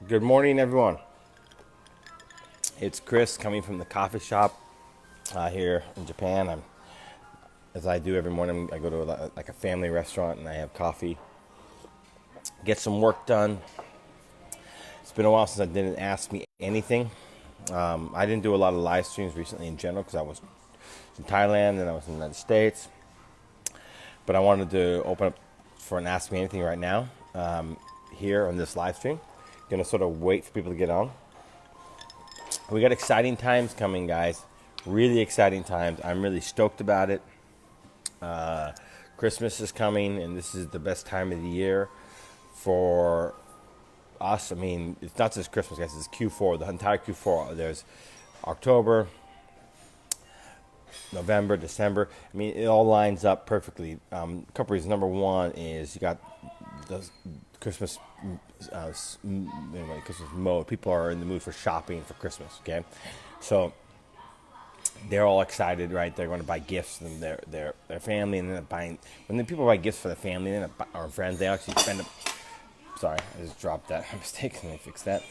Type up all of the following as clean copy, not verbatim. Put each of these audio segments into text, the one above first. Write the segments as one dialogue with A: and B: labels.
A: Good morning, everyone. It's Chris coming from the coffee shop here in Japan. As I do every morning, I go to like a family restaurant and I have coffee, get some work done. It's been a while since I didn't ask me anything. I didn't do a lot of live streams recently in general because I was in Thailand and I was in the United States. But I wanted to open up for an Ask Me Anything right now here on this live stream. Gonna sort of wait for people to get on. We got exciting times coming, guys. Really exciting times. I'm really stoked about it. Christmas is coming, and this is the best time of the year for us. I mean, it's not just Christmas, guys. It's Q4, the entire Q4. There's October, November, December. I mean, it all lines up perfectly. A couple reasons. Number one is you got the Christmas, Christmas mode. People are in the mood for shopping for Christmas. Okay, so they're all excited, right? They're going to buy gifts and their family, and then buying. When the people buy gifts for their family or friends, they actually spend. Sorry, I just dropped that. I mistakenly fixed that.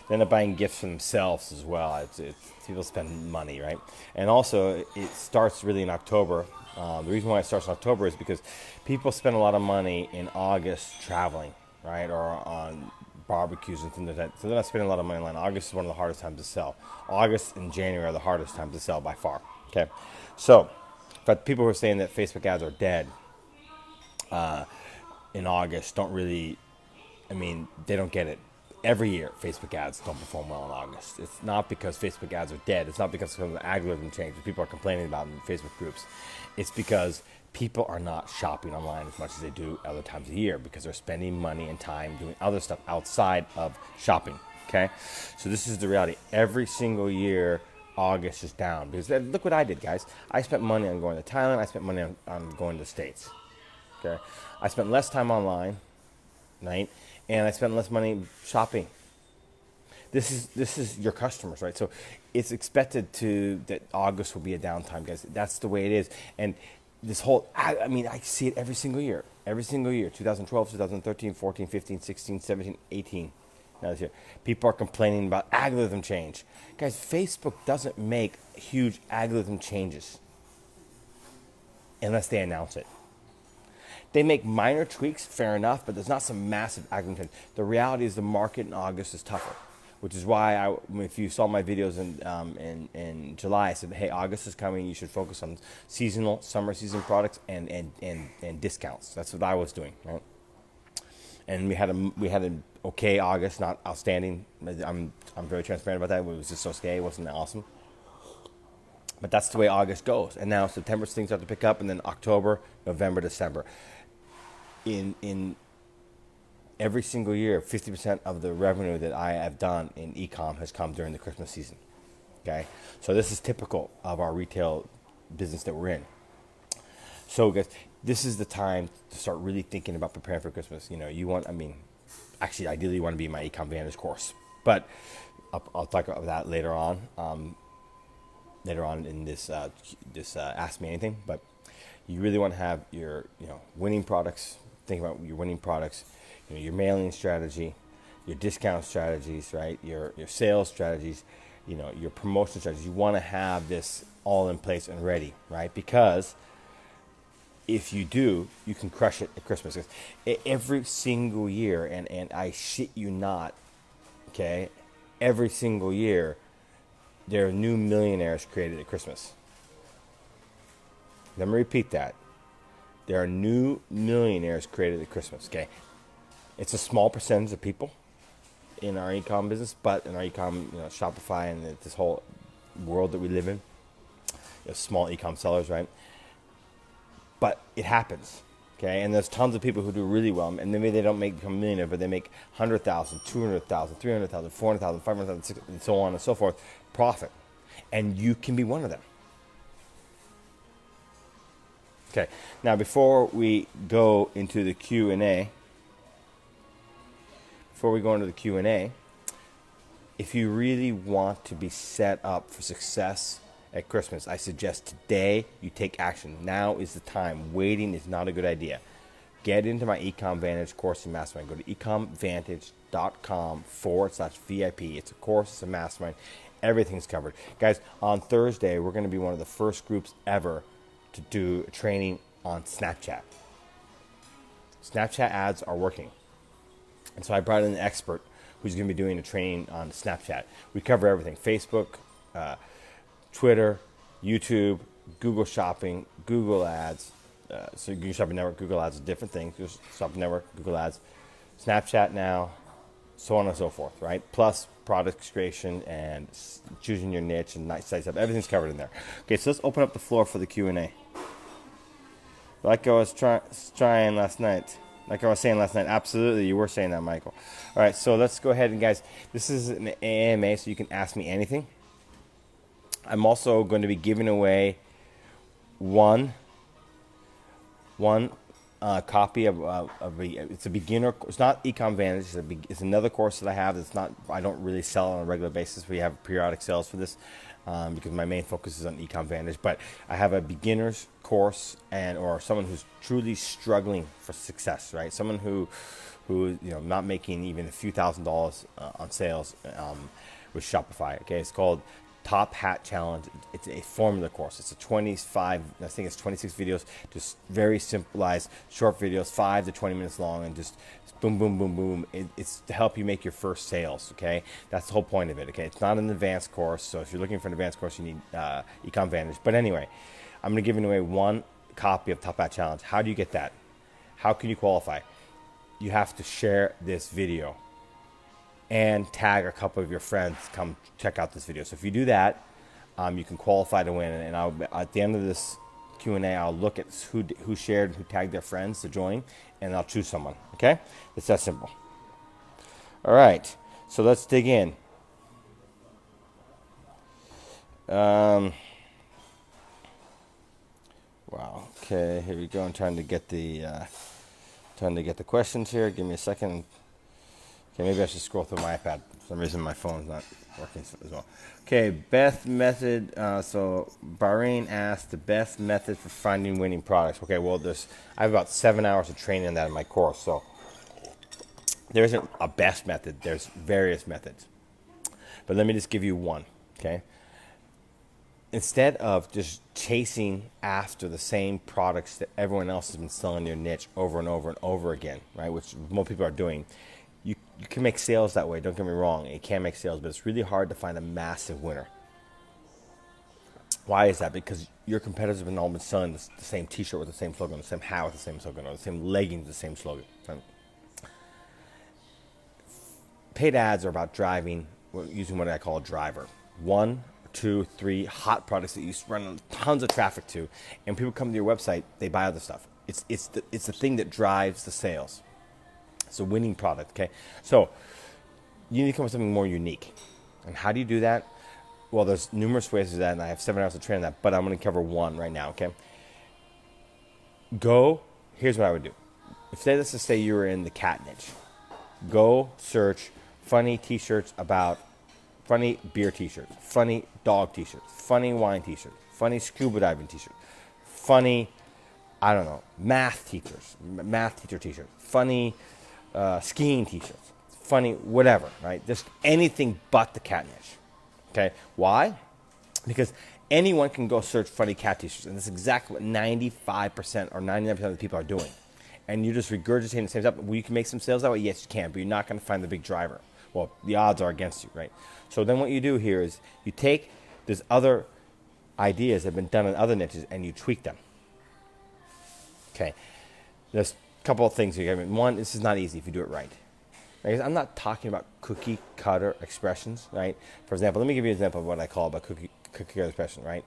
A: They end up buying gifts for themselves as well. People spend money, right? And also, it starts really in October. The reason why it starts in October is because people spend a lot of money in August traveling, right, or on barbecues and things like that. So they're not spending a lot of money online. August is one of the hardest times to sell. August and January are the hardest times to sell by far. Okay, so but people who are saying that Facebook ads are dead in August don't really. I mean, they don't get it. Every year, Facebook ads don't perform well in August. It's not because Facebook ads are dead. It's not because of the algorithm changes people are complaining about in Facebook groups. It's because people are not shopping online as much as they do other times of the year because they're spending money and time doing other stuff outside of shopping. Okay? So this is the reality. Every single year, August is down. Because look what I did, guys. I spent money on going to Thailand. I spent money on going to the States. Okay? I spent less time online, right? And I spent less money shopping. This is your customers, right? So it's expected that August will be a downtime, guys. That's the way it is. And this whole, I mean, I see it every single year. Every single year. 2012, 2013, 14, 15, 16, 17, 18. Now this year. People are complaining about algorithm change. Guys, Facebook doesn't make huge algorithm changes unless they announce it. They make minor tweaks, fair enough, but there's not some massive algorithm. The reality is the market in August is tougher, which is why if you saw my videos in July, I said, hey, August is coming. You should focus on seasonal, summer season products and discounts. That's what I was doing, right? And we had an okay August, not outstanding. I'm very transparent about that. It was just okay. It wasn't awesome. But that's the way August goes. And now September things start to pick up, and then October, November, December. In every single year, 50% of the revenue that I have done in ecom has come during the Christmas season. Okay, so this is typical of our retail business that we're in. So guys, this is the time to start really thinking about preparing for Christmas. Actually, ideally, you want to be in my ecom Vantage course, but I'll talk about that later on. Later on in this Ask Me Anything, but you really want to have your winning products. Think about your winning products, your mailing strategy, your discount strategies, right? Your sales strategies, your promotion strategies. You want to have this all in place and ready, right? Because if you do, you can crush it at Christmas. Every single year, and I shit you not, okay, every single year, there are new millionaires created at Christmas. Let me repeat that. There are new millionaires created at Christmas, okay? It's a small percentage of people in our e-com business, but in our e-com, Shopify and this whole world that we live in, small e-com sellers, right? But it happens, okay? And there's tons of people who do really well, and maybe they don't become a millionaire, but they make 100,000, 200,000, 300,000, 400,000, 500,000, and so on and so forth, profit. And you can be one of them. Okay, now before we go into the Q&A, if you really want to be set up for success at Christmas, I suggest today you take action. Now is the time. Waiting is not a good idea. get into my Ecom Vantage course and mastermind. Go to ecomvantage.com/VIP. It's a course, it's a mastermind. Everything's covered. Guys, on Thursday, we're going to be one of the first groups ever to do a training on Snapchat. Snapchat ads are working. And so I brought in an expert who's going to be doing a training on Snapchat. We cover everything: Facebook, Twitter, YouTube, Google Shopping, Google Ads. So Google Shopping Network, Google Ads are different things. Google Shopping Network, Google Ads, Snapchat now, so on and so forth, right? Plus product creation and choosing your niche and nice sites up. Everything's covered in there. Okay, so let's open up the floor for the Q&A. Like I was saying last night, absolutely, you were saying that, Michael. All right, so let's go ahead and, guys, this is an AMA, so you can ask me anything. I'm also going to be giving away one copy of it's a beginner. It's not Ecom Vantage. It's another course that I have. That's not. I don't really sell on a regular basis. We have periodic sales for this because my main focus is on Ecom Vantage. But I have a beginner's course or someone who's truly struggling for success. Right, someone who not making even a few $1,000s on sales with Shopify. Okay, it's called Top Hat Challenge. It's a formula course. It's a 26 videos, just very simplified, short videos, 5 to 20 minutes long, and just boom, boom, boom, boom. It's to help you make your first sales, okay? That's the whole point of it, okay? It's not an advanced course, so if you're looking for an advanced course, you need Ecom Vantage. But anyway, I'm going to give away one copy of Top Hat Challenge. How do you get that? How can you qualify? You have to share this video and tag a couple of your friends to come check out this video. So if you do that, you can qualify to win. And at the end of this Q&A, I'll look at who shared, who tagged their friends to join, and I'll choose someone. Okay? It's that simple. All right. So let's dig in. Wow. Okay. Here we go. I'm trying to get the questions here. Give me a second. Okay, maybe I should scroll through my iPad. For some reason, my phone's not working as well. Okay, best method. So Bahrain asked the best method for finding winning products. Okay, well, I have about 7 hours of training on that in my course. So there isn't a best method. There's various methods. But let me just give you one, okay? Instead of just chasing after the same products that everyone else has been selling their niche over and over and over again, right, which most people are doing, you can make sales that way. Don't get me wrong. You can make sales, but it's really hard to find a massive winner. Why is that? Because your competitors have all been selling the same T-shirt with the same slogan, the same hat with the same slogan, or the same leggings with the same slogan. Paid ads are about using what I call a driver. 1, 2, 3 hot products that you run tons of traffic to, and people come to your website, they buy other stuff. It's the thing that drives the sales. It's a winning product, okay? So you need to come up with something more unique. And how do you do that? Well, there's numerous ways to do that, and I have 7 hours to train on that, but I'm going to cover one right now, okay? Here's what I would do. Let's just say you were in the cat niche. Go search funny t-shirts about funny beer t-shirts, funny dog t-shirts, funny wine t-shirts, funny scuba diving t-shirts, funny, math teacher t-shirts, funny skiing t-shirts, funny whatever, right? Just anything but the cat niche. Okay, why? Because anyone can go search funny cat t-shirts, and that's exactly what 95% or 99% of the people are doing. And you're just regurgitating the same stuff. Well, you can make some sales that way? Yes, you can, but you're not going to find the big driver. Well, the odds are against you, right? So then what you do here is you take these other ideas that have been done in other niches and you tweak them. Okay, there's a couple of things here. One, this is not easy if you do it right. I'm not talking about cookie cutter expressions, right? For example, let me give you an example of what I call about cookie cutter expression, right?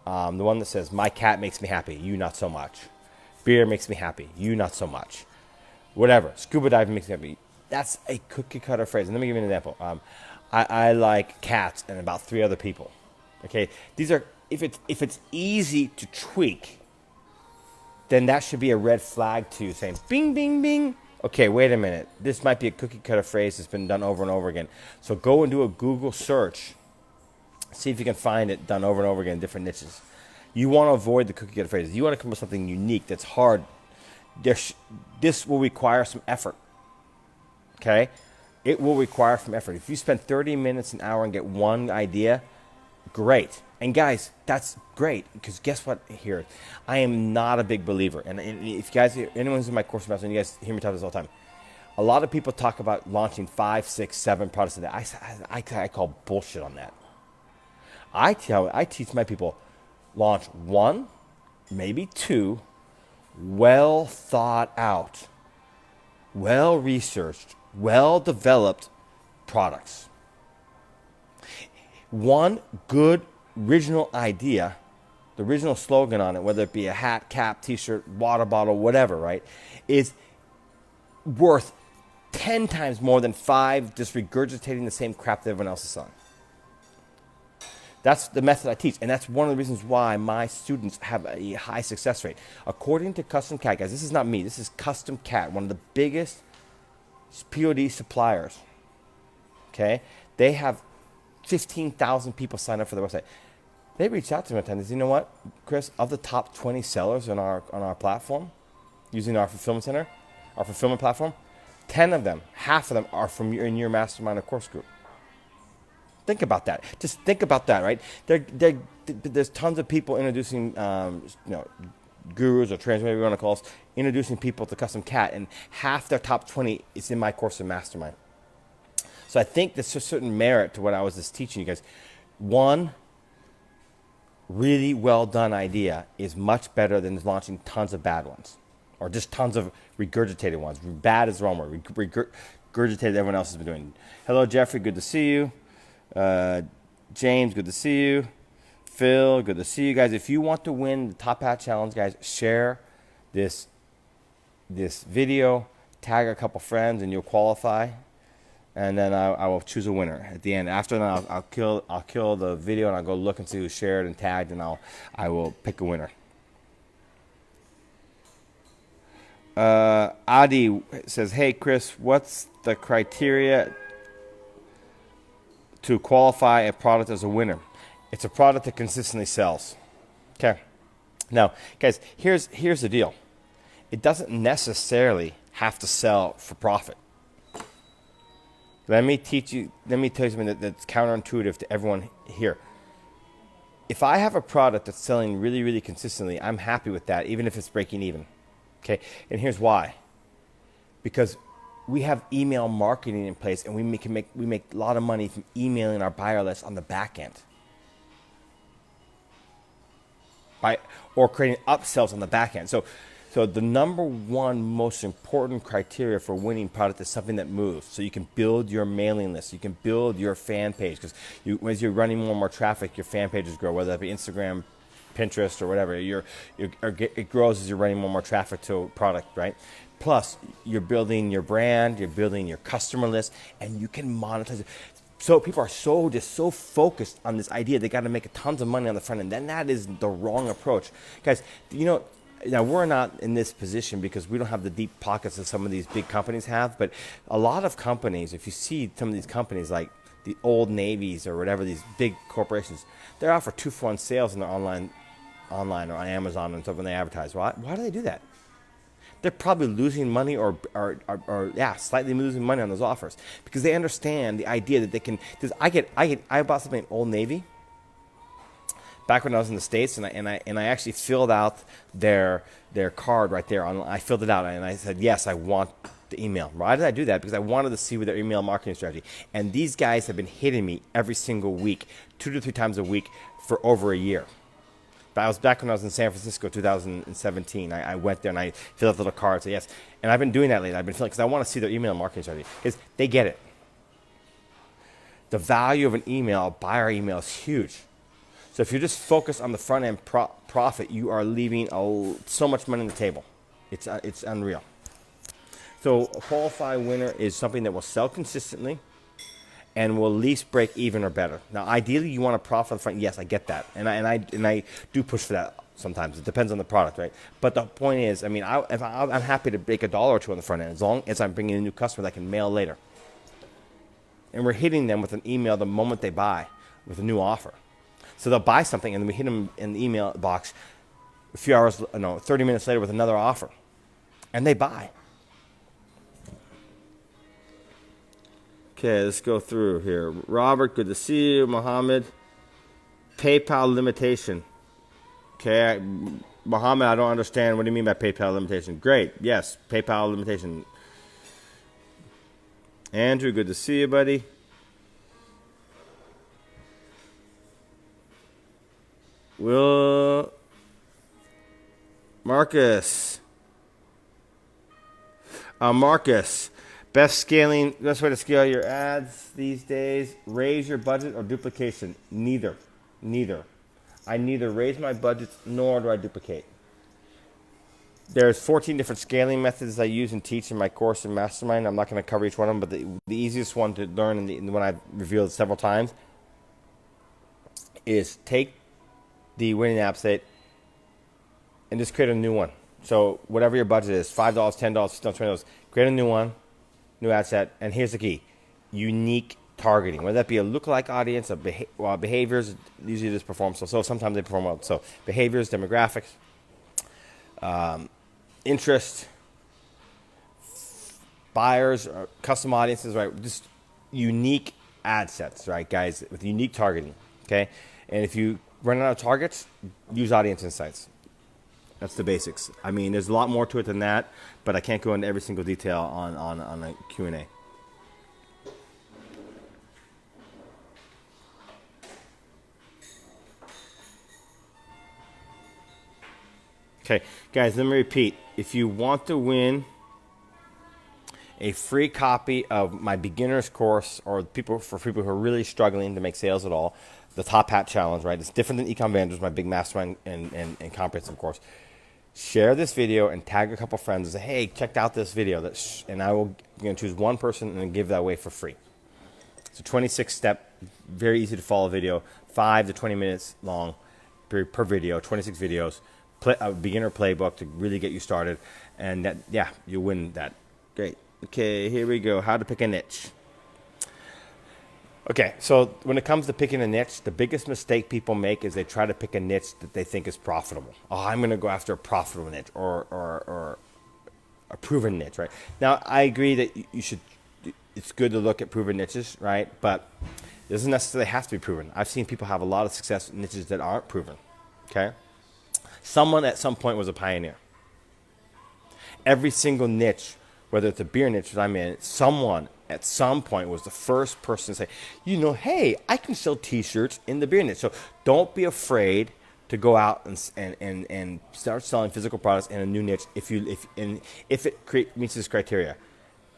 A: The one that says, my cat makes me happy, you not so much. Beer makes me happy, you not so much. Whatever, scuba diving makes me happy. That's a cookie cutter phrase. And let me give you an example. I like cats and about 3 other people. Okay, these are, if it's easy to tweak, then that should be a red flag to you saying, bing, bing, bing. Okay, wait a minute. This might be a cookie cutter phrase that's been done over and over again. So go and do a Google search. See if you can find it done over and over again in different niches. You want to avoid the cookie cutter phrases. You want to come up with something unique that's hard This will require some effort. Okay? It will require some effort. If you spend 30 minutes, an hour, and get one idea, great. And guys, that's great, because guess what here? I am not a big believer. And if you guys, anyone's in my course master, and you guys hear me talk this all the time, a lot of people talk about launching 5, 6, 7 products a day. I call bullshit on that. I teach my people, launch 1, maybe 2, well thought out, well researched, well developed products. One good original idea, the original slogan on it, whether it be a hat, cap, t-shirt, water bottle, whatever, right, is worth 10 times more than 5 just regurgitating the same crap that everyone else is selling. That's the method I teach, and that's one of the reasons why my students have a high success rate. According to Custom Cat, guys, this is not me, this is Custom Cat, one of the biggest POD suppliers. Okay? They have 15,000 people sign up for their website. They reached out to me one time and said, you know what, Chris, of the top 20 sellers on our platform, using our fulfillment center, our fulfillment platform, 10 of them, half of them are from in your mastermind or course group. Think about that. Just think about that, right? There's tons of people introducing, gurus or trainers, whatever you want to call us, introducing people to Custom Cat, and half their top 20 is in my course and mastermind. So I think there's a certain merit to what I was just teaching you guys. One really well done idea is much better than launching tons of bad ones, or just tons of regurgitated ones. Bad is the wrong word. Regurgitated everyone else has been doing. Hello, Jeffrey. Good to see you. James, good to see you. Phil, good to see you guys. If you want to win the Top Hat Challenge, guys, share this video, tag a couple friends, and you'll qualify. And then I will choose a winner at the end. After that, I'll kill the video, and I'll go look and see who shared and tagged, and I will pick a winner. Adi says, "Hey Chris, what's the criteria to qualify a product as a winner?" It's a product that consistently sells. Okay. Now, guys, here's the deal. It doesn't necessarily have to sell for profit. Let me tell you something that's counterintuitive to everyone here. If I have a product that's selling really, really consistently, I'm happy with that, even if it's breaking even. Okay. And here's why. Because we have email marketing in place, and we make a lot of money from emailing our buyer list on the back end, or creating upsells on the back end. So the number one most important criteria for winning product is something that moves. So you can build your mailing list, you can build your fan page, because as you're running more and more traffic, your fan pages grow, whether that be Instagram, Pinterest, or whatever. It grows as you're running more and more traffic to a product, right? Plus, you're building your brand, you're building your customer list, and you can monetize it. So people are so focused on this idea they got to make tons of money on the front end. Then that is the wrong approach, guys. Now we're not in this position because we don't have the deep pockets that some of these big companies have. But a lot of companies, if you see some of these companies like the Old Navies or whatever, these big corporations, they're offer 2-for-1 sales in their online or on Amazon and stuff when they advertise. Why do they do that? They're probably losing money or slightly losing money on those offers, because they understand the idea that they can. Because I bought something at Old Navy back when I was in the States, and I actually filled out their card right there. I filled it out, and I said, yes, I want the email. Why did I do that? Because I wanted to see their email marketing strategy. And these guys have been hitting me every single week, 2 to 3 times a week for over a year. But I was back when I was in San Francisco, 2017. I went there and I filled out the little card, said yes. And I've been doing that lately. I've been filling, because I want to see their email marketing strategy, because they get it. The value of an email, a buyer email, is huge. So if you're just focused on the front end profit, you are leaving so much money on the table. It's unreal. So a qualified winner is something that will sell consistently and will at least break even or better. Now, ideally, you want to profit on the front. Yes, I get that, and I do push for that sometimes. It depends on the product, right? But the point is, I'm happy to make $1 or $2 on the front end, as long as I'm bringing in a new customer that I can mail later. And we're hitting them with an email the moment they buy with a new offer. So they'll buy something, and then we hit them in the email box a few hours, 30 minutes later with another offer. and they buy. Okay, let's go through here. Robert, good to see you. Mohammed, PayPal limitation. Okay, Mohammed, I don't understand. What do you mean by PayPal limitation? Great, yes, PayPal limitation. Andrew, good to see you, buddy. Will Marcus. Marcus, best way to scale your ads these days, raise your budget or duplication? Neither. I neither raise my budgets nor do I duplicate. There's 14 different scaling methods I use and teach in my course in Mastermind. I'm not going to cover each one of them, but the easiest one to learn and the one I've revealed several times is take the winning app set and just create a new one. So whatever your budget is, $5, $10, $15, $20, create a new one, new ad set, and here's the key: unique targeting. Whether that be a lookalike audience, behaviors, usually this performs so sometimes they perform well. So behaviors, demographics, interest, buyers, or custom audiences, right? Just unique ad sets, right, guys, with unique targeting, okay? And if you run out of targets, use audience insights. That's the basics. I mean, there's a lot more to it than that, but I can't go into every single detail on a Q&A. Okay, guys, let me repeat. If you want to win a free copy of my beginner's course, or for people who are really struggling to make sales at all, the Top Hat Challenge, right? It's different than Ecom Vantage, my big mastermind and comprehensive course. Share this video and tag a couple friends and say, hey, check out this video. And I'm going to choose one person and give that away for free. It's a 26-step, very easy to follow video, 5 to 20 minutes long per video, 26 videos, a beginner playbook to really get you started. And that, yeah, you win that. Great. Okay, here we go. How to pick a niche. Okay, so when it comes to picking a niche, the biggest mistake people make is they try to pick a niche that they think is profitable. Oh, I'm going to go after a profitable niche or a proven niche, right? Now, I agree that you should. It's good to look at proven niches, right? But it doesn't necessarily have to be proven. I've seen people have a lot of success in niches that aren't proven, okay? Someone at some point was a pioneer. Every single niche, whether it's a beer niche that I'm in, someone at some point was the first person to say, hey, I can sell T-shirts in the beer niche. So don't be afraid to go out and start selling physical products in a new niche if it meets this criteria.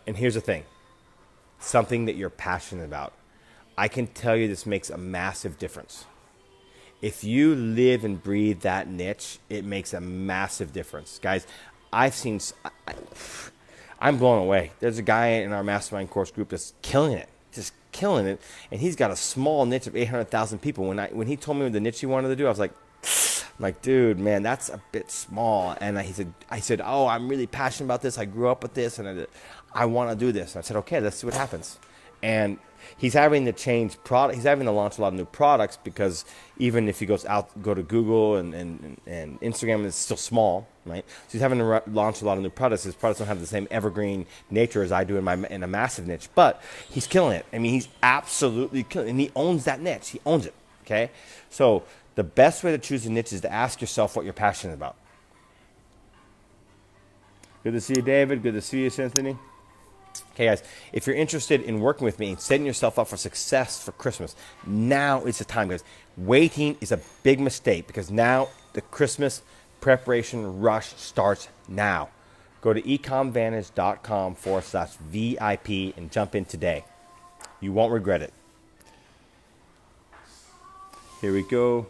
A: And here's the thing, something that you're passionate about. I can tell you this makes a massive difference. If you live and breathe that niche, it makes a massive difference. Guys, I'm blown away. There's a guy in our mastermind course group that's killing it, just killing it, and he's got a small niche of 800,000 people. When he told me the niche he wanted to do, I was like, dude, man, that's a bit small. And I said, oh, I'm really passionate about this. I grew up with this, and I want to do this. And I said, okay, let's see what happens. And he's having to change product. He's having to launch a lot of new products because even if he go to Google and Instagram, it's still small, right? So he's having to launch a lot of new products. His products don't have the same evergreen nature as I do in a massive niche, but he's killing it. I mean, he's absolutely killing it, and he owns that niche. He owns it, okay? So the best way to choose a niche is to ask yourself what you're passionate about. Good to see you, David. Good to see you, Anthony. Okay, guys, if you're interested in working with me and setting yourself up for success for Christmas, now is the time, guys. Waiting is a big mistake because now the Christmas preparation rush starts now. Go to ecomvantage.com/VIP and jump in today. You won't regret it. Here we go.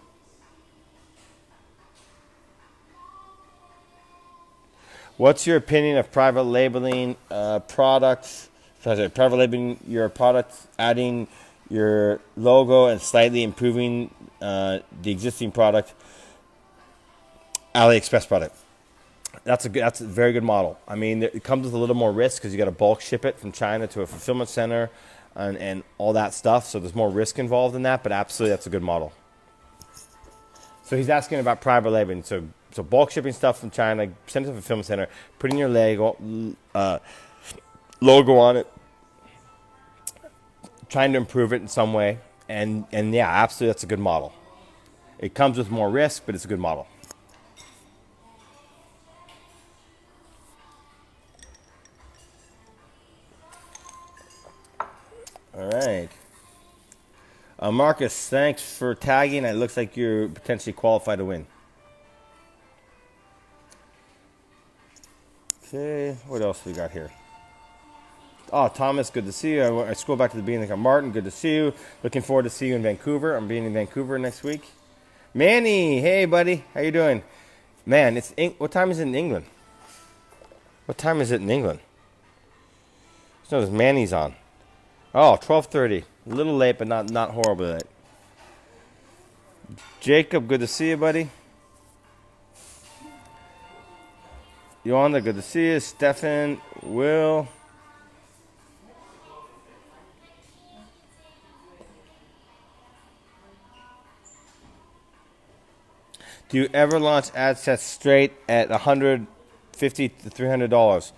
A: What's your opinion of private labeling products? Private labeling your product, adding your logo and slightly improving the existing product, AliExpress product. That's a very good model. I mean, it comes with a little more risk because you got to bulk ship it from China to a fulfillment center and all that stuff. So there's more risk involved in that, but absolutely that's a good model. So he's asking about private labeling. So bulk shipping stuff from China, send it to the fulfillment center, put in your logo on it, trying to improve it in some way. And yeah, absolutely, that's a good model. It comes with more risk, but it's a good model. All right. Marcus, thanks for tagging. It looks like you're potentially qualified to win. Okay, what else we got here? Oh, Thomas, good to see you. I scroll back to the beginning. Martin, good to see you. Looking forward to see you in Vancouver. I'm being in Vancouver next week. Manny, hey, buddy. How you doing? Man, what time is it in England? What time is it in England? So there's Manny's on. Oh, 12:30. A little late, but not horribly late. Jacob, good to see you, buddy. Yolanda, good to see you. Stefan, Will. Do you ever launch ad sets straight at $150 to $300?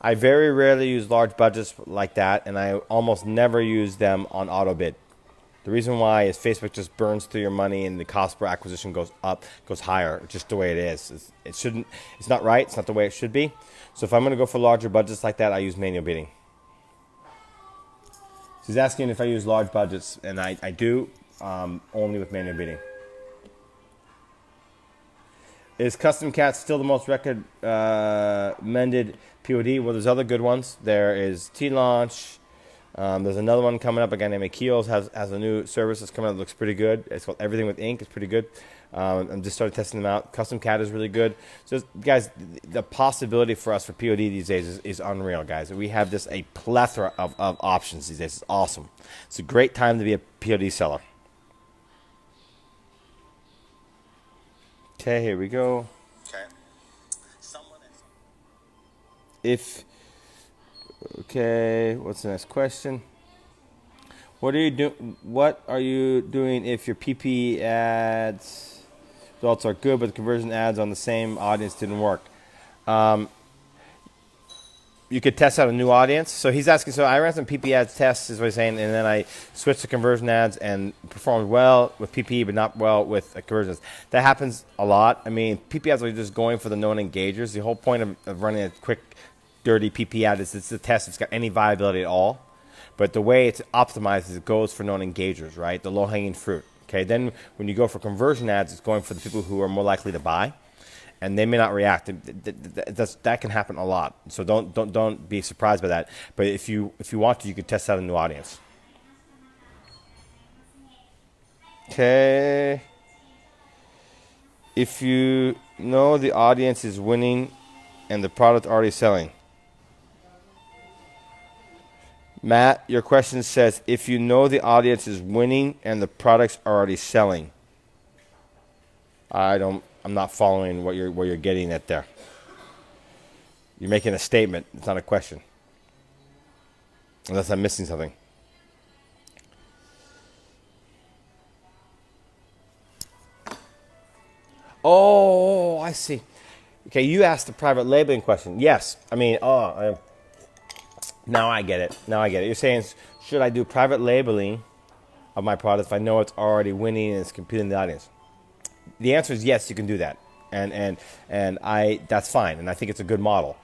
A: I very rarely use large budgets like that, and I almost never use them on auto bid. The reason why is Facebook just burns through your money, and the cost per acquisition goes up, goes higher, just the way it is. It's not right. It's not the way it should be. So if I'm going to go for larger budgets like that, I use manual bidding. So he's asking if I use large budgets, and I do, only with manual bidding. Is Custom Cat still the most recommended POD? Well, there's other good ones. There is T-Launch. There's another one coming up. A guy named Akils has a new service that's coming out that looks pretty good. It's called Everything with Ink. It's pretty good. I'm just started testing them out. Custom Cat is really good. So, guys, the possibility for us for POD these days is unreal, guys. We have just a plethora of options these days. It's awesome. It's a great time to be a POD seller. Okay, here we go.
B: Okay.
A: Okay, what's the next question? What are you doing if your PP ads results are good, but the conversion ads on the same audience didn't work? You could test out a new audience. So he's asking, so I ran some PP ads tests, is what he's saying, and then I switched to conversion ads and performed well with PP, but not well with conversions. That happens a lot. I mean, PP ads are just going for the known engagers. The whole point of running a quick, dirty PP ad is it's a test if it's got any viability at all. But the way it's optimized is it goes for known engagers, right? The low-hanging fruit. Okay. Then when you go for conversion ads, it's going for the people who are more likely to buy. And they may not react. That can happen a lot. So don't be surprised by that. But if you want to, you could test out a new audience. Okay. If you know the audience is winning and the product already selling. Matt, your question says, if you know the audience is winning and the product's already selling. I'm not following where you're getting at there. You're making a statement. It's not a question. Unless I'm missing something. Oh, I see. Okay, you asked the private labeling question. Yes. I mean, now I get it. You're saying, should I do private labeling of my product if I know it's already winning and it's competing in the audience? The answer is yes, you can do that, and that's fine, and I think it's a good model.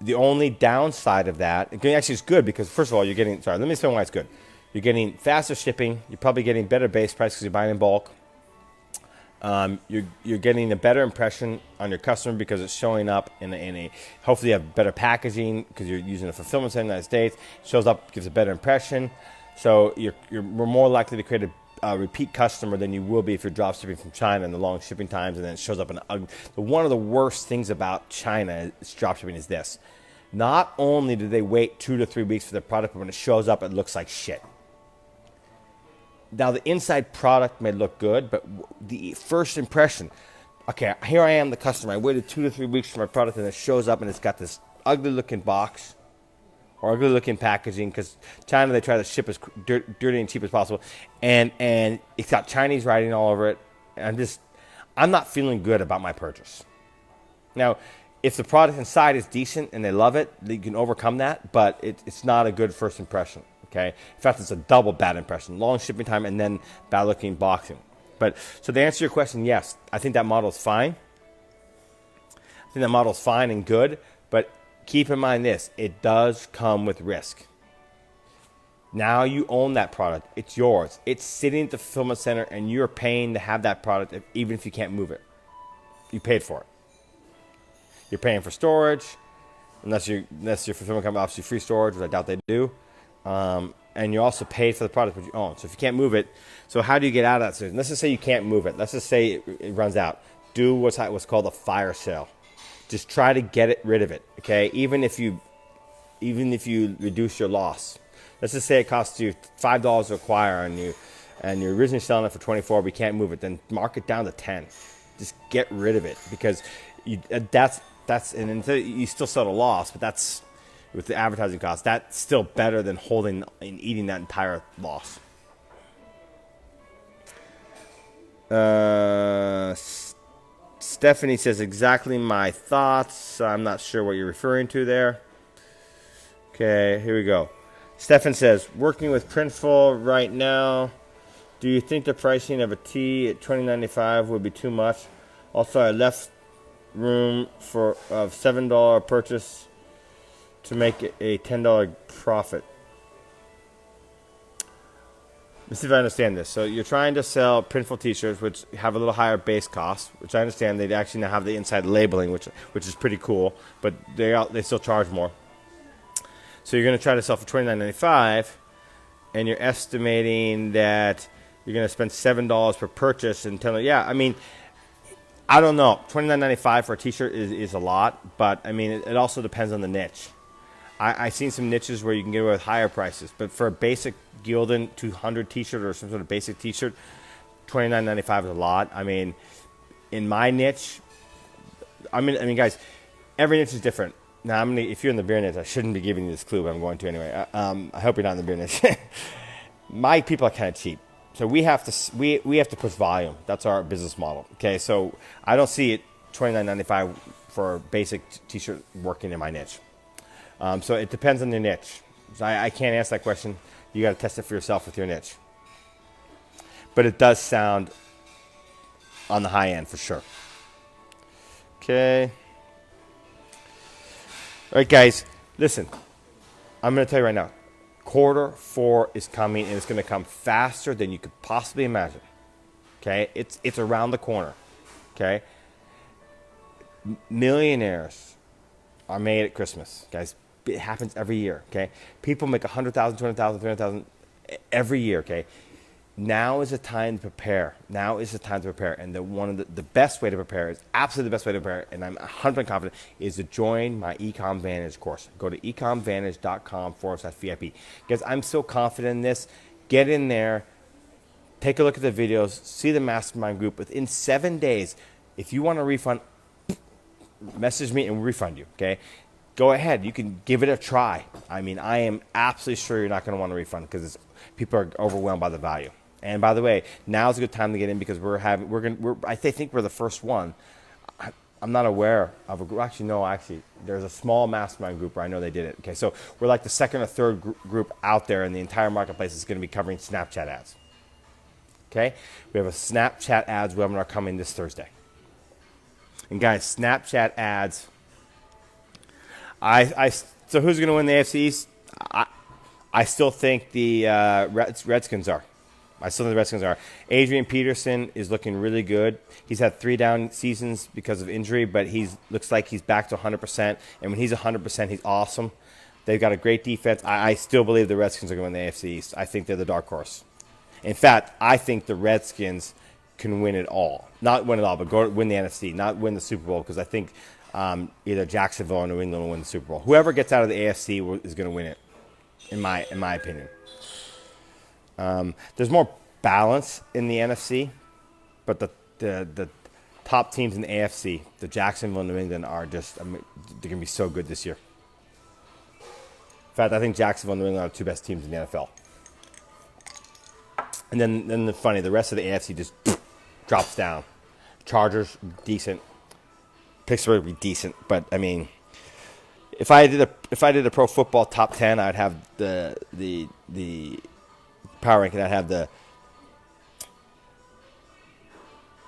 A: The only downside of that, actually, it's good because first of all, let me explain why it's good. You're getting faster shipping. You're probably getting better base price because you're buying in bulk. You're getting a better impression on your customer because it's showing up in a hopefully you have better packaging because you're using a fulfillment center in the United States. It shows up, gives a better impression, so you're more likely to create a repeat customer than you will be if you're drop shipping from China and the long shipping times, and then it shows up in one of the worst things about China is drop shipping is this. Not only do they wait 2 to 3 weeks for their product, but when it shows up, it looks like shit. Now, the inside product may look good, but the first impression, okay, here I am, the customer. I waited 2 to 3 weeks for my product, and it shows up, and it's got this ugly-looking box or ugly-looking packaging because China, they try to ship as dirty and cheap as possible, and it's got Chinese writing all over it. And I'm not feeling good about my purchase. Now, if the product inside is decent and they love it, you can overcome that, but it's not a good first impression, okay? In fact, it's a double bad impression. Long shipping time and then bad-looking boxing. But so to answer your question, yes, I think that model is fine. I think that model is fine and good, but keep in mind this, it does come with risk. Now you own that product. It's yours. It's sitting at the fulfillment center, and you're paying to have that product, even if you can't move it. You paid for it. You're paying for storage, unless your fulfillment company offers you free storage, which I doubt they do. And you also paid for the product that you own. So if you can't move it, so how do you get out of that situation? Let's just say you can't move it. Let's just say it runs out. Do what's called a fire sale. Just try to get rid of it. Okay, even if you reduce your loss. Let's just say it costs you $5 to acquire, and you're originally selling it for $24, but you can't move it. Then mark it down to $10. Just get rid of it, because and you still sell at a loss, but that's with the advertising cost. That's still better than holding and eating that entire loss. Stephanie says exactly my thoughts. I'm not sure what you're referring to there. Okay, here we go. Stefan says, working with Printful right now, do you think the pricing of a tee at $20.95 would be too much? Also, I left room of $7 purchase to make it a $10 profit. Let's see if I understand this. So you're trying to sell Printful t-shirts, which have a little higher base cost, which I understand. They actually now have the inside labeling, which is pretty cool, but they still charge more. So you're going to try to sell for $29.95, and you're estimating that you're going to spend $7 per purchase. And I mean, I don't know. $29.95 for a t-shirt is a lot, but I mean, it also depends on the niche. I've seen some niches where you can get away with higher prices, but for a basic Gildan 200 t-shirt or some sort of basic t-shirt, $29.95 is a lot. I mean, in my niche, I mean, guys, every niche is different. Now, if you're in the beer niche, I shouldn't be giving you this clue, but I'm going to anyway. I hope you're not in the beer niche. My people are kind of cheap, so we have to push volume. That's our business model. Okay, so I don't see it $29.95 for a basic t-shirt working in my niche. So it depends on your niche. So I can't answer that question. You got to test it for yourself with your niche. But it does sound on the high end for sure. Okay. All right, guys, listen. I'm going to tell you right now. Q4 is coming, and it's going to come faster than you could possibly imagine. Okay? It's around the corner. Okay? Millionaires are made at Christmas, guys. It happens every year, okay? People make $100,000, $200,000, $300,000 every year, okay? Now is the time to prepare. Now is the time to prepare. And one of the best way to prepare is absolutely the best way to prepare, and I'm 100% confident, is to join my Ecom Vantage course. Go to ecomvantage.com/VIP. Guys, I'm so confident in this. Get in there. Take a look at the videos. See the mastermind group. Within 7 days, if you want a refund, message me and we'll refund you, okay? Go ahead. You can give it a try. I mean, I am absolutely sure you're not going to want a refund because people are overwhelmed by the value. And by the way, now's a good time to get in because I think we're the first one. I'm not aware of a group. Actually, there's a small mastermind group where I know they did it. Okay, so we're like the second or third group out there in the entire marketplace that's going to be covering Snapchat ads. Okay, we have a Snapchat ads webinar coming this Thursday. And guys, Snapchat ads. So who's going to win the AFC East? I still think the Redskins are. I still think the Redskins are. Adrian Peterson is looking really good. He's had 3 down seasons because of injury, but looks like he's back to 100%. And when he's 100%, he's awesome. They've got a great defense. I still believe the Redskins are going to win the AFC East. I think they're the dark horse. In fact, I think the Redskins can win it all. Not win it all, but win the NFC, not win the Super Bowl, because I think either Jacksonville or New England will win the Super Bowl. Whoever gets out of the AFC is going to win it, in my opinion. There's more balance in the NFC, but the top teams in the AFC, the Jacksonville and New England, are just they're going to be so good this year. In fact, I think Jacksonville and New England are the 2 best teams in the NFL. And then the rest of the AFC just drops down. Chargers, decent. Pittsburgh would be decent, but I mean, if I did a pro football top 10, I'd have the power ranking. I'd have the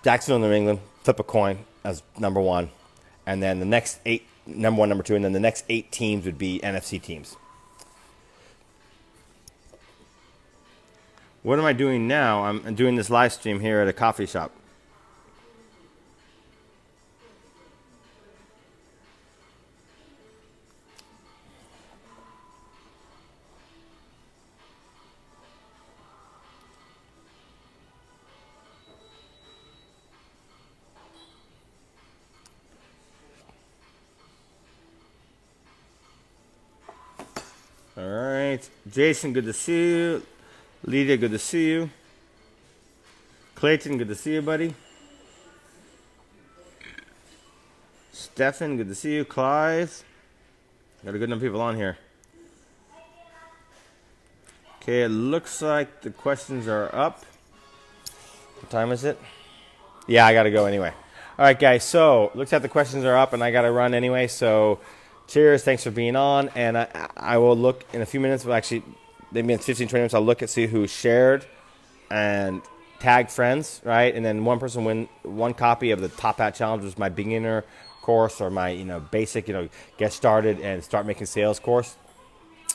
A: Jacksonville, New England, flip a coin as number one, and then the next 8, number one, number two, and then the next 8 teams would be NFC teams. What am I doing now? I'm doing this live stream here at a coffee shop. All right. Jason, good to see you. Lydia, good to see you. Clayton, good to see you, buddy. Stefan, good to see you. Clive. Got a good number of people on here. Okay, it looks like the questions are up. What time is it? Yeah, I got to go anyway. All right, guys. So, looks like the questions are up, and I got to run anyway. So, cheers. Thanks for being on. And I will look in a few minutes. Well, actually, maybe in 15, 20 minutes, I'll look and see who shared and tagged friends, right? And then one person win one copy of the Top Hat Challenge, which is my beginner course or my basic get started and start making sales course.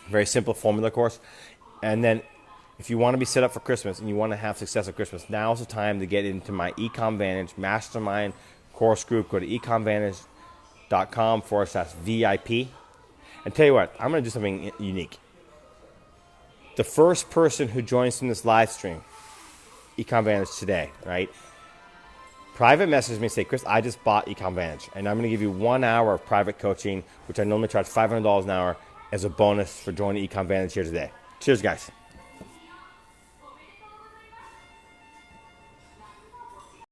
A: Very simple formula course. And then if you want to be set up for Christmas and you want to have success at Christmas, now is the time to get into my Ecom Vantage Mastermind course group. Go to ecomvantage.com/VIP. And tell you what, I'm going to do something unique. The first person who joins in this live stream, Ecom Vantage today, right? Private message me, say, Chris, I just bought Ecom Vantage, and I'm going to give you 1 hour of private coaching, which I normally charge $500 an hour as a bonus for joining Ecom Vantage here today. Cheers, guys.